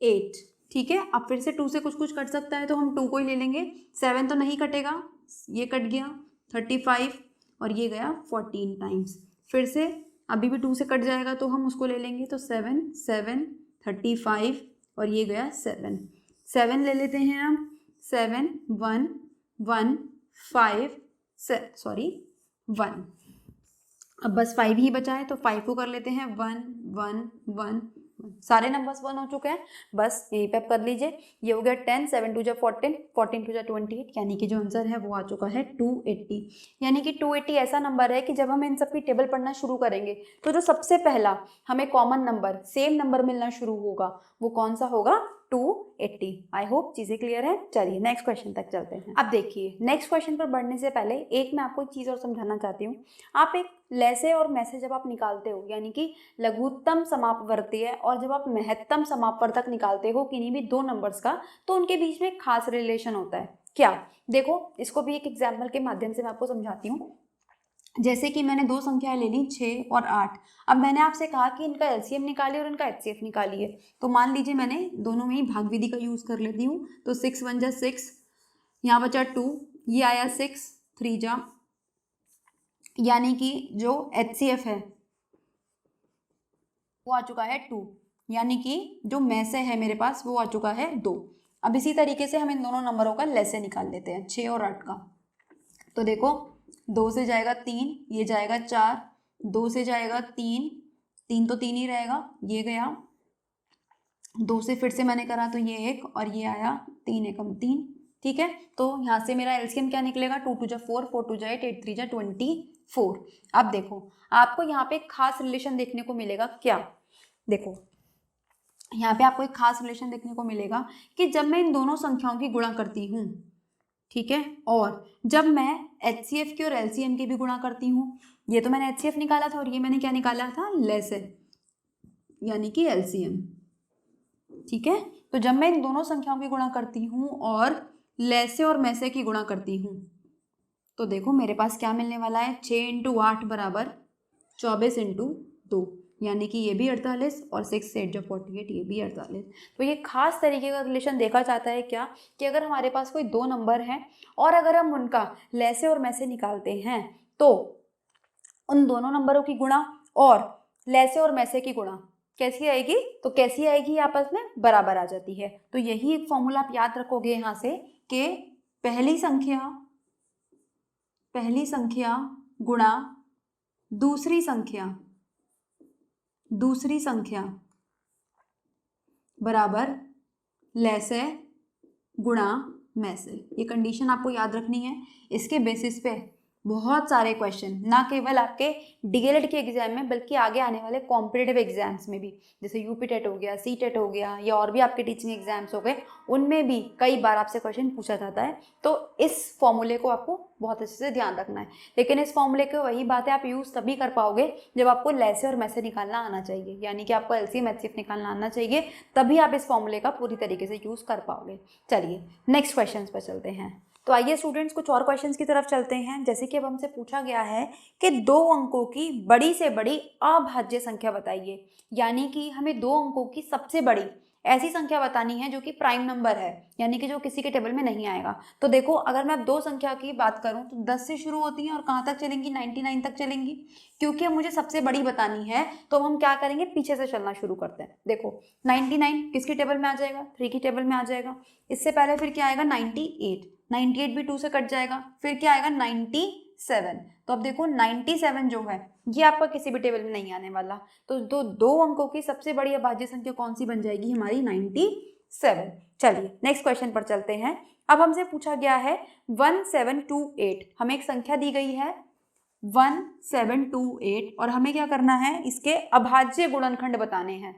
8। ठीक है, अब फिर से 2 से कुछ कुछ कट सकता है तो हम 2 को ही ले लेंगे। 7 तो नहीं कटेगा, ये कट गया 35 और ये गया 14 टाइम्स। फिर से अभी भी 2 से कट जाएगा तो हम उसको ले लेंगे। तो 7 7 35 और ये गया 7 7 ले लेते हैं हम। 7 1 1 5 सॉरी 1। अब बस 5 ही बचा है तो 5 को कर लेते हैं 1 1 1। सारे नंबर्स 1 हो चुके हैं, बस यहीं पे आप कर लीजिए। ये हो गया 10, 7 2 जा 14, 14 2 जा 28, यानी कि जो आंसर है वो आ चुका है 280। यानी कि 280 ऐसा नंबर है कि जब हम इन सब की टेबल पढ़ना शुरू करेंगे तो जो सबसे पहला हमें कॉमन नंबर, सेम नंबर मिलना शुरू होगा, वो कौन सा होगा, 280। आई होप चीज़ें क्लियर है। चलिए नेक्स्ट क्वेश्चन तक चलते हैं। अब देखिए नेक्स्ट क्वेश्चन पर बढ़ने से पहले एक मैं आपको एक चीज़ और समझाना चाहती हूँ। आप एक लैसे और मैसे जब आप निकालते हो, यानी कि लघुत्तम समापवर्तीय और जब आप महत्तम समापवर्तक निकालते हो किन्हीं भी दो नंबर्स का, तो उनके बीच में एक खास रिलेशन होता है। क्या, देखो इसको भी एक एग्जाम्पल के माध्यम से मैं आपको समझाती हूँ। जैसे कि मैंने दो संख्याएं ले ली 6 और 8। अब मैंने आपसे कहा कि इनका एलसीएम निकालिए और इनका एचसीएफ निकालिए। तो मान लीजिए मैंने दोनों में ही भाग विधि का यूज़ कर लेती हूँ। तो 6 1 जा 6, यहाँ बचा 2, ये आया 6 3 जा, यानी कि जो एचसीएफ है वो आ चुका है 2, यानी कि जो मैसे है मेरे पास वो आ चुका है 2। अब इसी तरीके से हम इन दोनों नंबरों का लैसे निकाल लेते हैं 6 और 8 का। तो देखो 2 से जाएगा 3, ये जाएगा 4, 2 से जाएगा 3, 3 तो 3 ही रहेगा, ये गया 2 से फिर से मैंने करा तो ये 1 और ये आया 3 एकम 3। ठीक है, तो यहाँ से मेरा एलसीएम क्या निकलेगा, 2 2 जा 4, 4 2 जा 8, 8 3 जा 24। अब देखो आपको यहाँ पे एक खास रिलेशन देखने को मिलेगा। क्या, देखो यहाँ पे आपको एक खास रिलेशन देखने को मिलेगा कि जब मैं इन दोनों संख्याओं की गुणा करती हूँ, ठीक है, और जब मैं एचसीएफ की और एलसीएम की भी गुणा करती हूँ, ये तो मैंने एचसीएफ निकाला था और ये मैंने क्या निकाला था, लेसे, यानी कि एलसीएम। ठीक है, तो जब मैं इन दोनों संख्याओं की गुणा करती हूँ और ले से और में से की गुणा करती हूँ तो देखो मेरे पास क्या मिलने वाला है, 6 × 8 बराबर 24 × 2, यानी कि ये भी 48 और 6 से 8 जो 48, ये भी 48। तो ये खास तरीके का रिलेशन देखा जाता है क्या, कि अगर हमारे पास कोई दो नंबर हैं और अगर हम उनका ले से और में से निकालते हैं तो उन दोनों नंबरों की गुणा और ले से और में से की गुणा कैसी आएगी, तो कैसी आएगी, आपस में बराबर आ जाती है। तो यही एक फॉर्मूला आप याद रखोगे यहाँ से कि पहली संख्या गुणा दूसरी संख्या बराबर ले से गुणा में से। ये कंडीशन आपको याद रखनी है। इसके बेसिस पे बहुत सारे क्वेश्चन ना केवल आपके डीएलएड के एग्जाम में बल्कि आगे आने वाले कॉम्पिटिटिव एग्जाम्स में भी, जैसे यूपी टेट हो गया, सी टेट हो गया, या और भी आपके टीचिंग एग्जाम्स हो गए, उनमें भी कई बार आपसे क्वेश्चन पूछा जाता है। तो इस फॉर्मूले को आपको बहुत अच्छे से ध्यान रखना है। लेकिन इस फॉर्मूले को वही बात है आप यूज़ तभी कर पाओगे जब आपको ले से और में से निकालना आना चाहिए, यानी कि आपको एलसीएम एचसीएफ निकालना आना चाहिए, तभी आप इस फॉर्मूले का पूरी तरीके से यूज़ कर पाओगे। चलिए नेक्स्ट क्वेश्चन पर चलते हैं। तो आइए स्टूडेंट्स कुछ और क्वेश्चंस की तरफ चलते हैं। जैसे कि अब हमसे पूछा गया है कि 2 अंकों की बड़ी से बड़ी अभाज्य संख्या बताइए, यानी कि हमें 2 अंकों की सबसे बड़ी ऐसी संख्या बतानी है जो कि प्राइम नंबर है, यानी कि जो किसी के टेबल में नहीं आएगा। तो देखो अगर मैं अब 2 संख्या की बात करूं तो 10 से शुरू होती हैं और कहाँ तक चलेंगी, 99 तक चलेंगी। क्योंकि अब मुझे सबसे बड़ी बतानी है तो हम क्या करेंगे, पीछे से चलना शुरू करते हैं। देखो 99 किसकी टेबल में आ जाएगा, 3 की टेबल में आ जाएगा। इससे पहले फिर क्या आएगा, 98 भी 2 से कट जाएगा। फिर क्या आएगा, 97। तो अब देखो 97 जो है ये आपका किसी भी टेबल में नहीं आने वाला। तो 2 अंकों की सबसे बड़ी अभाज्य संख्या कौन सी बन जाएगी, हमारी 97। चलिए नेक्स्ट क्वेश्चन पर चलते हैं। अब हमसे पूछा गया है 1728, हमें एक संख्या दी गई है 1728 और हमें क्या करना है, इसके अभाज्य गुणनखंड बताने हैं।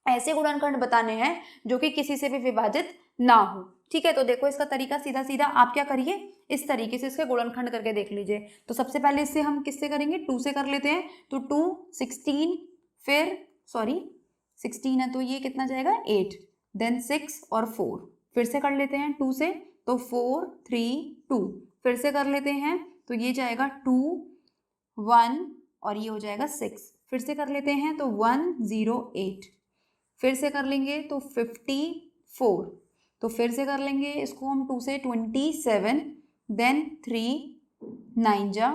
ऐसे गुणनखंड बताने हैं जो कि किसी से भी विभाजित ना हो। ठीक है, तो देखो इसका तरीका सीधा सीधा आप क्या करिए, इस तरीके से इसके गुणनखंड करके देख लीजिए। तो सबसे पहले इससे हम किससे करेंगे, 2 से कर लेते हैं। तो 2 16, फिर 16 है तो ये कितना जाएगा 8, देन 6 और 4, फिर से कर लेते हैं 2 से, तो 4 3 2, फिर से कर लेते हैं तो ये जाएगा 2 1 और ये हो जाएगा 6, फिर से कर लेते हैं तो 108, फिर से कर लेंगे तो 54, तो फिर से कर लेंगे इसको हम 2 से 27, देन 3 9 जा,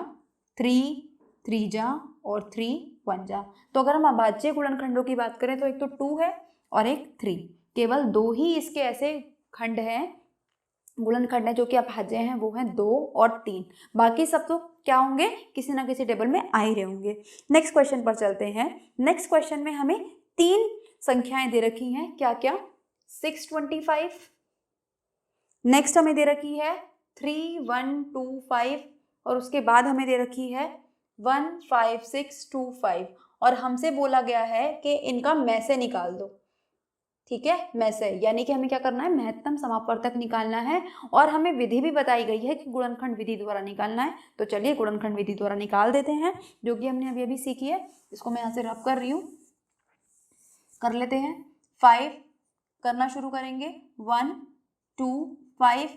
3 जा और 3 1 जा। तो अगर हम अभाज्य गुणनखंडों की बात करें तो एक तो 2 है और एक 3, केवल 2 ही इसके ऐसे खंड हैं, गुणनखंड है जो कि अभाज्य हैं, वो हैं 2 और 3। बाकी सब तो क्या होंगे, किसी ना किसी टेबल में आ ही रहे होंगे। नेक्स्ट क्वेश्चन पर चलते हैं। नेक्स्ट क्वेश्चन में हमें 3 संख्याएं दे रखी हैं, क्या क्या, 625, नेक्स्ट हमें दे रखी है 3125 और उसके बाद हमें दे रखी है 15625 और हमसे बोला गया है कि इनका में से निकाल दो। ठीक है, में से यानी कि हमें क्या करना है, महत्तम समापवर्तक निकालना है और हमें विधि भी बताई गई है कि गुणनखंड विधि द्वारा निकालना है। तो चलिए गुणनखंड विधि द्वारा निकाल देते हैं, जो कि हमने अभी सीखी है। इसको मैं यहाँ से रब कर रही हूँ, कर लेते हैं। 5 करना शुरू करेंगे, 1 2 5,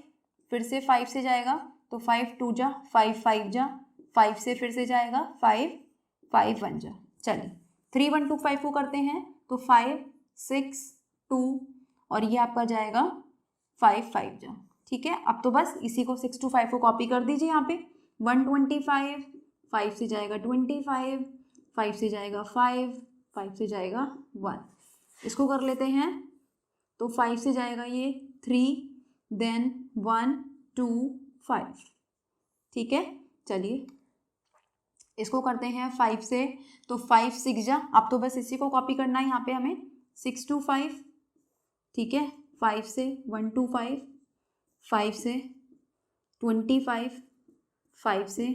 फिर से 5 से जाएगा तो 5 2 जा, 5 5 जा, 5 से फिर से जाएगा 5 5 1 जा। चलिए 3 1 2 5 को करते हैं तो 5 6 2 और ये आपका जाएगा 5 5 जा। ठीक है, अब तो बस इसी को 6 2 5 को कॉपी कर दीजिए। यहाँ पे 125, 5 से जाएगा 25, 5 से जाएगा 5, 5 से जाएगा 1, इसको कर लेते हैं तो 5 से जाएगा ये 3, देन 1 2 5। ठीक है, चलिए इसको करते हैं 5 से तो 5 6 जा, अब तो बस इसी को कॉपी करना है यहाँ पे हमें, 6 2 5। ठीक है, 5 से 1 2 5, 5 से 25, 5 से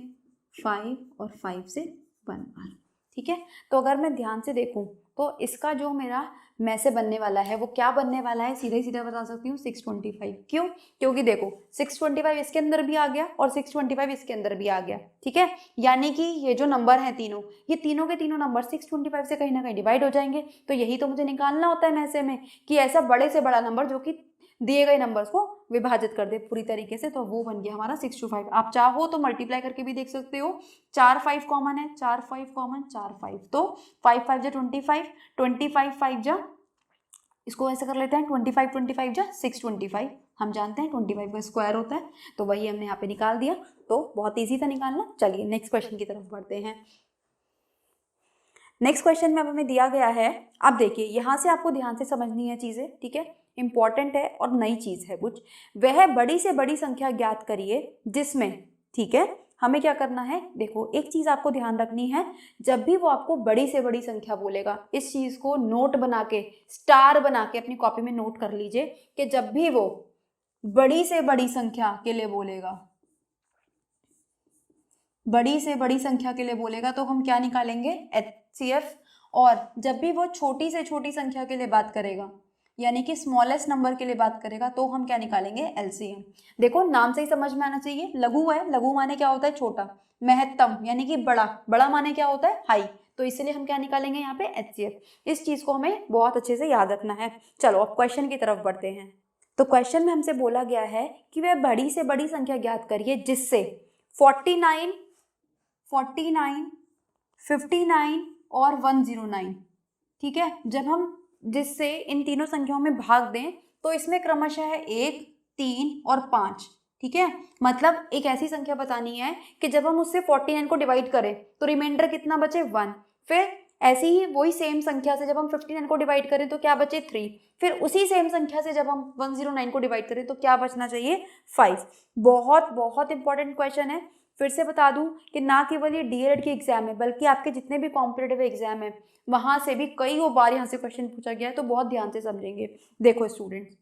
5 और 5 से 1 बार। ठीक है, तो अगर मैं ध्यान से देखूं तो इसका जो मेरा में से बनने वाला है वो क्या बनने वाला है, सीधे सीधे बता सकती हूँ 625। क्यों, क्योंकि देखो 625 इसके अंदर भी आ गया और 625 इसके अंदर भी आ गया। ठीक है, यानी कि ये जो नंबर हैं तीनों, ये तीनों के तीनों नंबर 625 से कहीं ना कहीं डिवाइड हो जाएंगे। तो यही तो मुझे निकालना होता है में से में, कि ऐसा बड़े से बड़ा नंबर जो कि दिए गए नंबर्स को विभाजित कर दे पूरी तरीके से, तो वो बन गया हमारा 6 to 5। आप चाहो तो मल्टीप्लाई करके भी देख सकते हो, 4 5 कॉमन है, 4 5 कॉमन, 4 5, तो 5 5 जा 25, 25 5 जा, इसको ऐसे कर लेते हैं 25 25 जा 625, हम जानते हैं 25 का स्क्वायर होता है, तो वही हमने यहाँ पे निकाल दिया। तो बहुत ईजी था निकालना। चलिए नेक्स्ट क्वेश्चन की तरफ बढ़ते हैं। नेक्स्ट क्वेश्चन में अब हमें दिया गया है, अब देखिए यहाँ से आपको ध्यान से समझनी है चीज़ें, ठीक है, इंपॉर्टेंट है और नई चीज़ है कुछ। वह बड़ी से बड़ी संख्या ज्ञात करिए जिसमें, ठीक है, हमें क्या करना है, देखो एक चीज़ आपको ध्यान रखनी है, जब भी वो आपको बड़ी से बड़ी संख्या बोलेगा, इस चीज़ को नोट बना के, स्टार बना के अपनी कॉपी में नोट कर लीजिए कि जब भी वो बड़ी से बड़ी संख्या के लिए बोलेगा, बड़ी से बड़ी संख्या के लिए बोलेगा तो हम क्या निकालेंगे, HCF। और जब भी वो छोटी से छोटी संख्या के लिए बात करेगा, यानी कि स्मॉलेस्ट नंबर के लिए बात करेगा, तो हम क्या निकालेंगे, LCM। देखो नाम से ही समझ में आना चाहिए, लघु है, लघु माने क्या होता है, छोटा, महत्तम यानी कि बड़ा, बड़ा माने क्या होता है, हाई, तो इसलिए हम क्या निकालेंगे यहाँ पे, HCF। इस चीज को हमें बहुत अच्छे से याद रखना है। चलो अब क्वेश्चन की तरफ बढ़ते हैं। तो क्वेश्चन में हमसे बोला गया है कि वह बड़ी से बड़ी संख्या ज्ञात करिए जिससे 49, 59 और 109, ठीक है, जब हम जिससे इन तीनों संख्याओं में भाग दें तो इसमें क्रमशः है 1, 3 और 5, ठीक है। मतलब एक ऐसी संख्या बतानी है कि जब हम उससे 49 को डिवाइड करें तो रिमाइंडर कितना बचे, 1। फिर ऐसी ही वही सेम संख्या से जब हम 59 को डिवाइड करें तो क्या बचे, 3। फिर उसी सेम संख्या से जब हम 109 को डिवाइड करें तो क्या बचना चाहिए, 5। बहुत बहुत इंपॉर्टेंट क्वेश्चन है। फिर से बता दूं कि ना केवल ये डीएलएड की एग्जाम है, बल्कि आपके जितने भी कॉम्पिटेटिव एग्जाम है वहां से भी कई बार यहाँ से क्वेश्चन पूछा गया है, तो बहुत ध्यान से समझेंगे। देखो स्टूडेंट्स,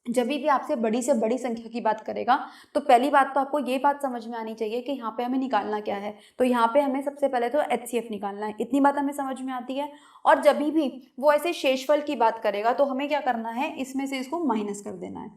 जब भी आपसे बड़ी से बड़ी संख्या की बात करेगा तो पहली बात तो आपको ये बात समझ में आनी चाहिए कि यहाँ पे हमें निकालना क्या है। तो यहाँ पे हमें सबसे पहले तो HCF निकालना है, इतनी बात हमें समझ में आती है। और जब भी वो ऐसे शेषफल की बात करेगा तो हमें क्या करना है, इसमें से इसको माइनस कर देना है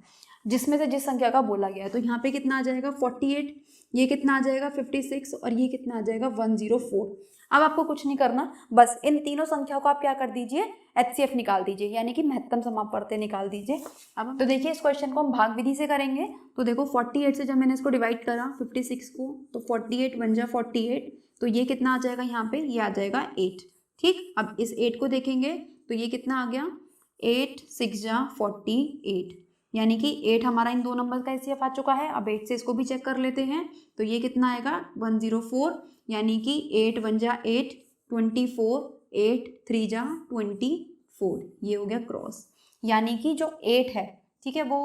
जिसमें से जिस संख्या का बोला गया है। तो यहाँ पे कितना आ जाएगा, 48, ये कितना आ जाएगा 56 और ये कितना आ जाएगा 104। अब आपको कुछ नहीं करना, बस इन तीनों संख्याओं को आप क्या कर दीजिए, HCF निकाल दीजिए, यानी कि महत्तम समापवर्ती निकाल दीजिए। अब तो देखिए इस क्वेश्चन को हम भाग विधि से करेंगे। तो देखो 48 से जब मैंने इसको डिवाइड करा 56 को, तो 48 1 जा 48, तो ये कितना आ जाएगा यहाँ पे, ये आ जाएगा 8, ठीक। अब इस 8 को देखेंगे तो ये कितना आ गया, 8 6 जा 48, यानी कि 8 हमारा इन दो नंबर का HCF आ चुका है। अब 8 से इसको भी चेक कर लेते हैं, तो ये कितना आएगा 104, यानी कि 8 1 जा 8 24, 8 3 जा 24, ये हो गया क्रॉस। यानी कि जो 8 है, ठीक है, वो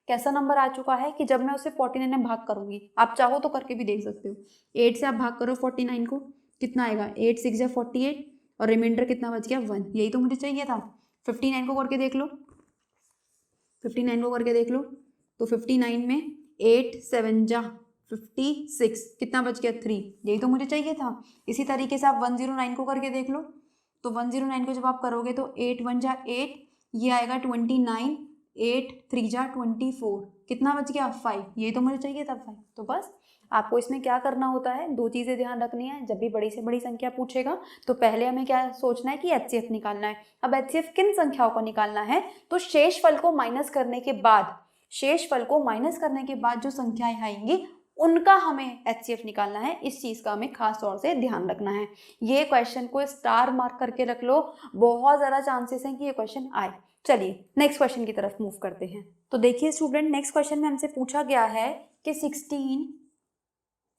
कैसा नंबर आ चुका है कि जब मैं उसे 49 में भाग करूंगी, आप चाहो तो करके भी देख सकते हो, 8 से आप भाग करो 49 को, कितना आएगा 8 6 जा 48 और रिमाइंडर कितना बच गया 1, यही तो मुझे चाहिए था। 59 को करके देख लो, 59 को करके देख लो, तो 59 में 8 7 जा 56, कितना बच गया 3, यही तो मुझे चाहिए था। इसी तरीके से आप 109 को करके देख लो, तो 109 को जब आप करोगे तो 8 1 जा 8, ये आएगा 29, 8 3 जा 24, कितना बच गया 5, यही तो मुझे चाहिए था 5। तो बस आपको इसमें क्या करना होता है, दो चीज़ें ध्यान रखनी है। जब भी बड़ी से बड़ी संख्या पूछेगा तो पहले हमें क्या सोचना है कि HCF निकालना है। अब HCF किन संख्याओं को निकालना है, तो शेषफल को माइनस करने के बाद, शेषफल को माइनस करने के बाद जो संख्याएं आएंगी उनका हमें HCF निकालना है। इस चीज़ का हमें खास तौर से ध्यान रखना है। ये क्वेश्चन को स्टार मार्क करके रख लो, बहुत ज़्यादा चांसेस हैं कि ये क्वेश्चन आए। चलिए नेक्स्ट क्वेश्चन की तरफ मूव करते हैं। तो देखिए स्टूडेंट, नेक्स्ट क्वेश्चन में हमसे पूछा गया है कि 16,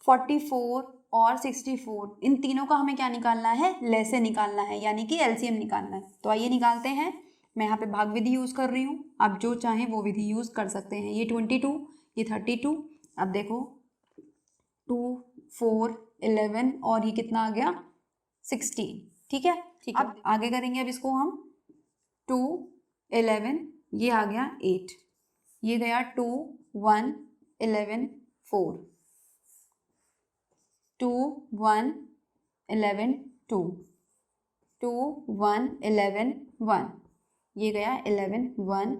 44 और 64, इन तीनों का हमें क्या निकालना है, लैसे निकालना है, यानी कि LCM निकालना है। तो आइए निकालते हैं। मैं यहाँ पे भाग विधि यूज़ कर रही हूँ, आप जो चाहें वो विधि यूज़ कर सकते हैं। ये 22, ये 32, अब देखो 2 4 11 और ये कितना आ गया 16, ठीक है। ठीक है, अब आगे करेंगे। अब इसको हम 2 11, ये आ गया 8, ये गया 2 1 11 4, 2 1 11 2, 2 1 11 1, ये गया 11 1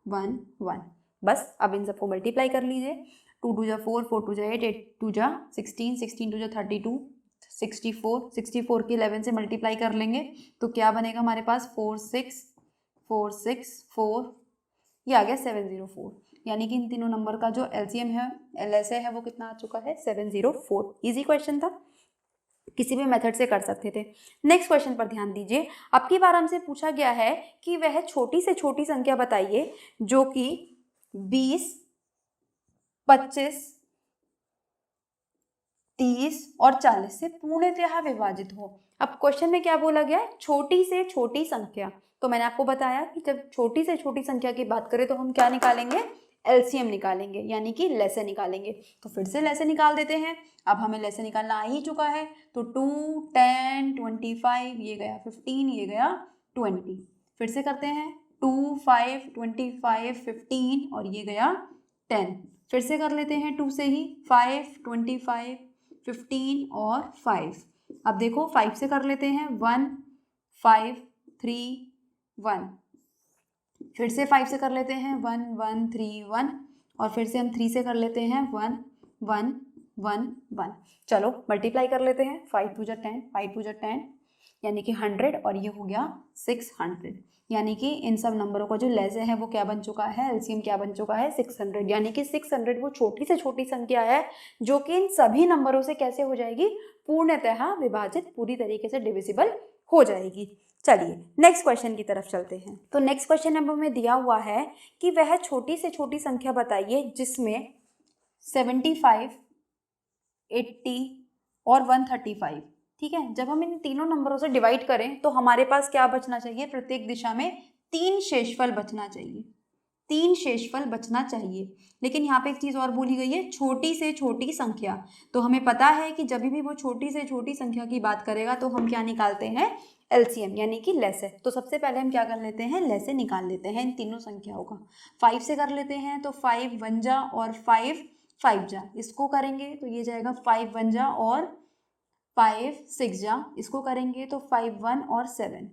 1 1। बस अब इन सबको मल्टीप्लाई कर लीजिए। 2 2 जा 4, 4 2 जा 8, 8 2 जा 16, 16 2 जा 32, 64, 64 की 11 से मल्टीप्लाई कर लेंगे तो क्या बनेगा हमारे पास 4 6 4 6 4, ये आ गया 704, यानी कि इन तीनों नंबर का जो एलसीएम है, LSA है, वो कितना आ चुका है 704। इजी क्वेश्चन था, किसी भी मेथड से कर सकते थे। नेक्स्ट क्वेश्चन पर ध्यान दीजिए। अब की बार हमसे पूछा गया है कि वह छोटी से छोटी संख्या बताइए जो कि 20, 25, 30 और 40 से पूर्णतः विभाजित हो। अब क्वेश्चन में क्या बोला गया है, छोटी से छोटी संख्या। तो मैंने आपको बताया कि जब छोटी से छोटी संख्या की बात करें तो हम क्या निकालेंगे, एलसीएम निकालेंगे, यानी कि लेसे निकालेंगे। तो फिर से लेसे निकाल देते हैं। अब हमें लेसे निकालना आ ही चुका है, तो 2, 10, 25, ये गया 15, ये गया 20। फिर से करते हैं, 2, 5, 25, 15 और ये गया 10। फिर से कर लेते हैं 2 से ही, 5, 25, 15 और 5। अब देखो 5 से कर लेते हैं, 1, 5, 3, 1। फिर से 5 से कर लेते हैं, 1, 1, 3, 1। और फिर से हम 3 से कर लेते हैं, 1, 1, 1, 1। चलो मल्टीप्लाई कर लेते हैं, 5 2 जा 10, 5 2 जा 10, यानी कि 100 और ये हो गया 600। यानी कि इन सब नंबरों का जो लेसे है वो क्या बन चुका है, एलसीएम क्या बन चुका है 600। यानी कि 600 वो छोटी से छोटी संख्या है जो कि इन सभी नंबरों से कैसे हो जाएगी, पूर्णतः विभाजित, पूरी तरीके से डिविजिबल हो जाएगी। चलिए नेक्स्ट क्वेश्चन की तरफ चलते हैं। तो नेक्स्ट क्वेश्चन अब हमें दिया हुआ है कि वह छोटी से छोटी संख्या बताइए जिसमें 75, 80 और 135, ठीक है। जब हम इन तीनों नंबरों से डिवाइड करें तो हमारे पास क्या बचना चाहिए, प्रत्येक दिशा में 3 शेषफल बचना चाहिए, 3 शेषफल बचना चाहिए। लेकिन यहाँ पे एक चीज़ और बोली गई है, छोटी से छोटी संख्या। तो हमें पता है कि जब भी वो छोटी से छोटी संख्या की बात करेगा तो हम क्या निकालते हैं, एलसीएम, यानी कि लेसे। तो सबसे पहले हम क्या कर लेते हैं, लेसे निकाल लेते हैं इन तीनों संख्याओं का। 5 से कर लेते हैं, तो 5 1 जा और 5 5 जा, इसको करेंगे तो ये जाएगा 5 1 जा और 5 6 जा, इसको करेंगे तो 5 1 और 7।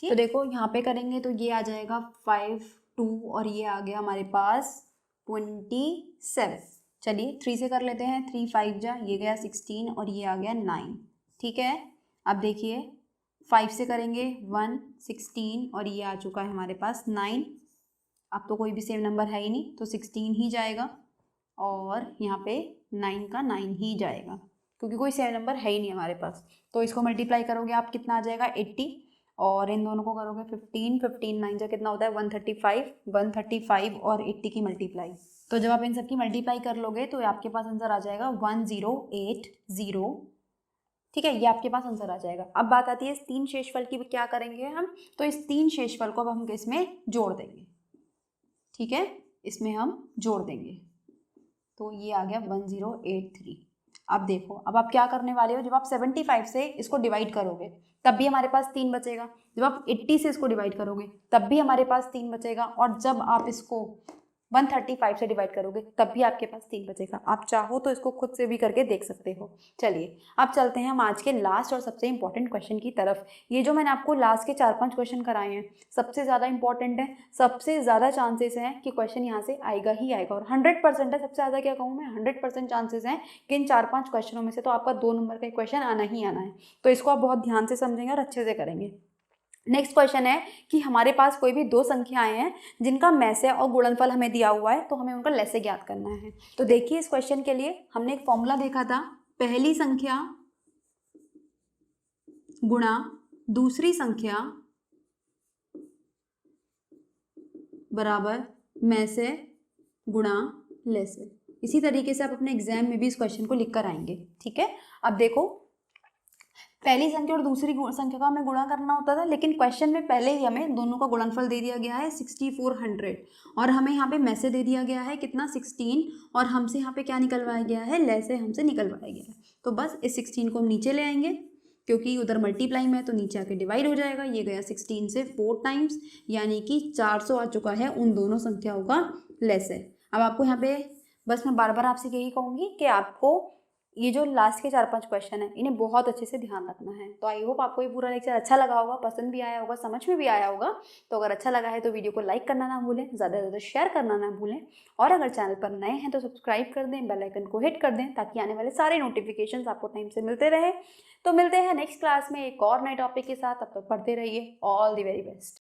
तो देखो यहाँ पे करेंगे तो ये आ जाएगा 5 2 और ये आ गया हमारे पास 27। चलिए 3 से कर लेते हैं, 3 5 जा, ये गया 16 और ये आ गया 9, ठीक है। अब देखिए 5 से करेंगे 1 16 और ये आ चुका है हमारे पास 9। अब तो कोई भी सेम नंबर है ही नहीं तो 16 ही जाएगा और यहाँ पे 9 का 9 ही जाएगा क्योंकि कोई सेम नंबर है ही नहीं हमारे पास। तो इसको मल्टीप्लाई करोगे आप, कितना आ जाएगा 80 और इन दोनों को करोगे 15 15 9 जा कितना होता है 135, 135 और 80 की मल्टीप्लाई। तो जब आप इन सब की मल्टीप्लाई कर लोगे तो आपके पास आंसर आ जाएगा 1080, ठीक है। ये आपके पास आंसर आ जाएगा। अब बात आती है इस 3 शेषफल की, क्या करेंगे हम, तो इस 3 शेषफल को अब हम इसमें जोड़ देंगे, ठीक है, इसमें हम जोड़ देंगे। तो ये आ गया 1083। अब देखो, अब आप क्या करने वाले हो, जब आप 75 से इसको डिवाइड करोगे तब भी हमारे पास 3 बचेगा, जब आप 80 से इसको डिवाइड करोगे तब भी हमारे पास 3 बचेगा, और जब आप इसको 135 से डिवाइड करोगे तब भी आपके पास 3 बचेगा। आप चाहो तो इसको खुद से भी करके देख सकते हो। चलिए अब चलते हैं हम आज के लास्ट और सबसे इंपॉर्टेंट क्वेश्चन की तरफ। ये जो मैंने आपको लास्ट के 4-5 क्वेश्चन कराए हैं सबसे ज़्यादा इंपॉर्टेंट है, सबसे ज़्यादा चांसेस हैं कि क्वेश्चन यहाँ से आएगा ही आएगा, और 100% है, सबसे ज़्यादा क्या कहूँ मैं, 100% चांसेस हैं कि इन 4-5 क्वेश्चनों में से तो आपका 2 नंबर का क्वेश्चन आना ही आना है। तो इसको आप बहुत ध्यान से समझेंगे और अच्छे से करेंगे। नेक्स्ट क्वेश्चन है कि हमारे पास कोई भी 2 संख्याएं हैं जिनका मैसे और गुणनफल हमें दिया हुआ है, तो हमें उनका लेसे ज्ञात करना है। तो देखिए इस क्वेश्चन के लिए हमने एक फॉर्मूला देखा था, पहली संख्या गुणा दूसरी संख्या बराबर मैसे गुणा लेसे। इसी तरीके से आप अपने एग्जाम में भी इस क्वेश्चन को लिख कर आएंगे, ठीक है। अब देखो पहली संख्या और दूसरी संख्या का हमें गुणा करना होता था, लेकिन क्वेश्चन में पहले ही हमें दोनों का गुणनफल दे दिया गया है 6400, और हमें यहाँ पे मैसे दे दिया गया है कितना 16, और हमसे यहाँ पे क्या निकलवाया गया है, लेसे हमसे निकलवाया गया है। तो बस इस 16 को हम नीचे ले आएंगे क्योंकि उधर मल्टीप्लाई में है तो नीचे आके डिवाइड हो जाएगा। ये गया 16 से 4 टाइम्स, यानी कि 400 आ चुका है उन दोनों संख्याओं का लेसे। अब आपको यहाँ पे बस मैं बार बार आपसे यही कहूँगी कि आपको ये जो लास्ट के 4-5 क्वेश्चन है इन्हें बहुत अच्छे से ध्यान रखना है। तो आई होप आपको ये पूरा लेक्चर अच्छा लगा होगा, पसंद भी आया होगा, समझ में भी आया होगा। तो अगर अच्छा लगा है तो वीडियो को लाइक करना ना भूलें, ज़्यादा से ज़्यादा शेयर करना ना भूलें, और अगर चैनल पर नए हैं तो सब्सक्राइब कर दें, बेल आइकन को हिट कर दें ताकि आने वाले सारे नोटिफिकेशंस आपको टाइम से मिलते रहे। तो मिलते हैं नेक्स्ट क्लास में एक और नए टॉपिक के साथ, तब तक पढ़ते रहिए। All the very best.